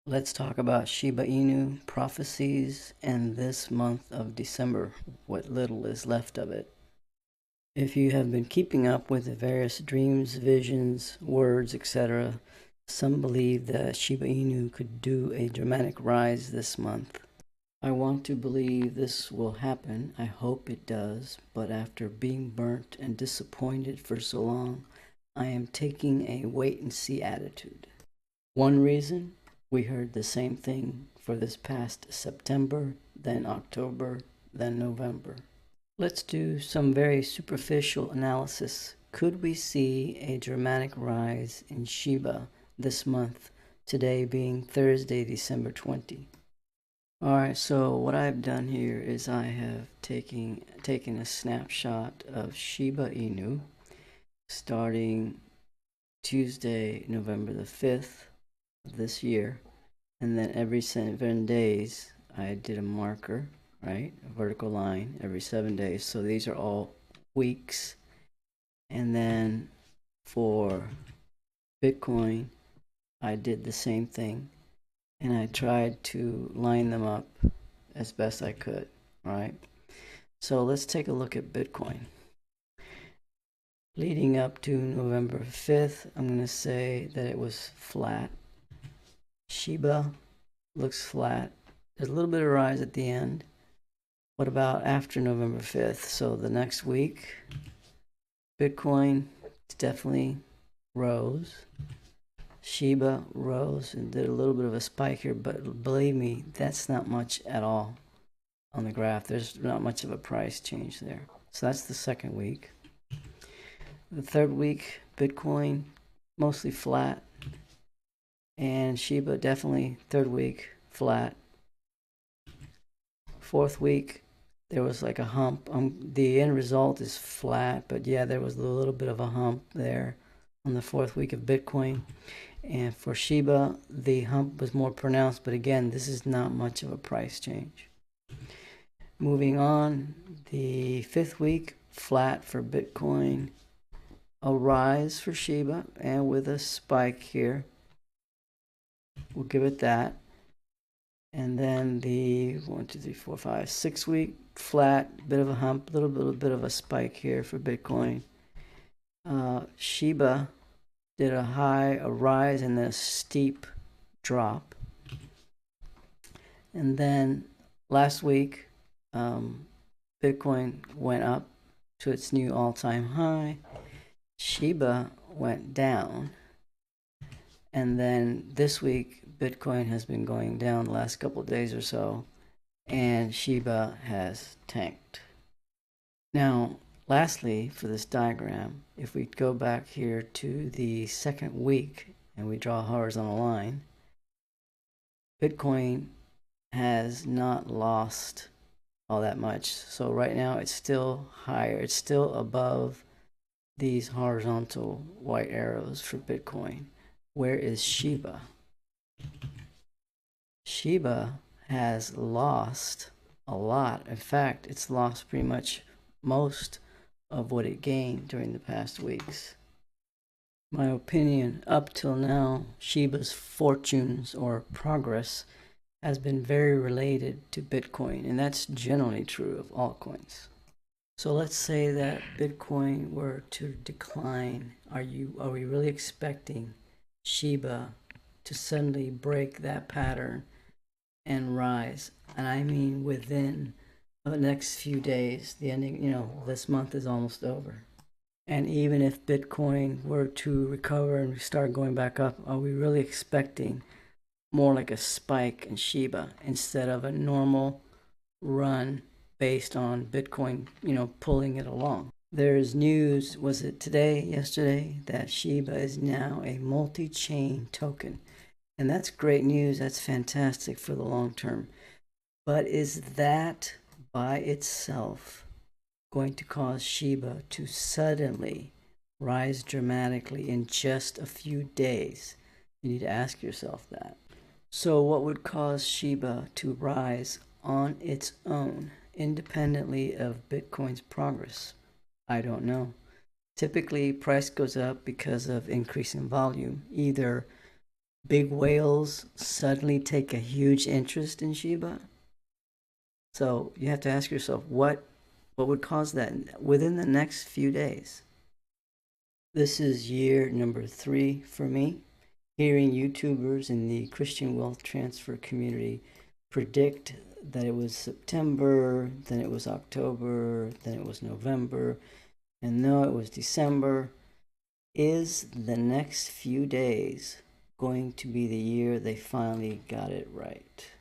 Let's talk about Shiba Inu prophecies and this month of December, what little is left of it. If you have been keeping up with the various dreams, visions, words, etc., some believe that Shiba Inu could do a dramatic rise this month. I want to believe this will happen. I hope it does, but after being burnt and disappointed for so long, I am taking a wait and see attitude. One reason, we heard the same thing for this past September, then October, then November. Let's do some very superficial analysis. Could we see a dramatic rise in Shiba this month, today being Thursday, December 20? Alright, so what I've done here is I have taken a snapshot of Shiba Inu starting Tuesday, November the 5th of this year, and then every 7 days I did a marker, right, a vertical line every 7 days. So these are all weeks. And then for Bitcoin I did the same thing, and I tried to line them up as best I could, right? So let's take a look at Bitcoin. Leading up to November 5th, I'm going to say that it was flat. Shiba looks flat. There's a little bit of rise at the end. What about after November 5th? So the next week, Bitcoin definitely rose. Shiba rose and did a little bit of a spike here, but believe me, that's not much at all on the graph. There's not much of a price change there. So that's the second week. The third week, Bitcoin mostly flat, and Shiba definitely third week flat. Fourth week, there was like a hump. The end result is flat, but yeah, there was a little bit of a hump there on the fourth week of Bitcoin. And for Shiba, the hump was more pronounced, but again, this is not much of a price change. Moving on, the fifth week, flat for Bitcoin, a rise for Shiba, and with a spike here. We'll give it that. And then the 1, 2, 3, 4, 5, 6 week flat, bit of a hump, little bit of a spike here for Bitcoin. Shiba did a high, a rise, and then a steep drop. And then last week, Bitcoin went up to its new all-time high. Shiba went down. And then this week, Bitcoin has been going down the last couple of days or so, and Shiba has tanked. Now, lastly, for this diagram, if we go back here to the second week and we draw a horizontal line, Bitcoin has not lost all that much. So right now it's still higher. It's still above these horizontal white arrows for Bitcoin. Where is Shiba? Shiba has lost a lot. In fact, it's lost pretty much most of what it gained during the past weeks. My opinion, up till now, Shiba's fortunes or progress has been very related to Bitcoin, and that's generally true of altcoins. So let's say that Bitcoin were to decline. Are we really expecting Shiba to suddenly break that pattern and rise? And I mean within the next few days. The ending, this month is almost over. And even if Bitcoin were to recover and start going back up, are we really expecting more like a spike in Shiba instead of a normal run based on Bitcoin, pulling it along? There's news, was it today, yesterday, that Shiba is now a multi-chain token. And that's great news. That's fantastic for the long term. But is that by itself going to cause Shiba to suddenly rise dramatically in just a few days? You need to ask yourself that. So what would cause Shiba to rise on its own, independently of Bitcoin's progress? I don't know. Typically, price goes up because of increasing volume. Either big whales suddenly take a huge interest in Shiba. So you have to ask yourself what would cause that within the next few days. This is year number 3 for me, hearing YouTubers in the Christian wealth transfer community predict that it was September, then it was October, then it was November, and no, it was December. Is the next few days going to be the year they finally got it right?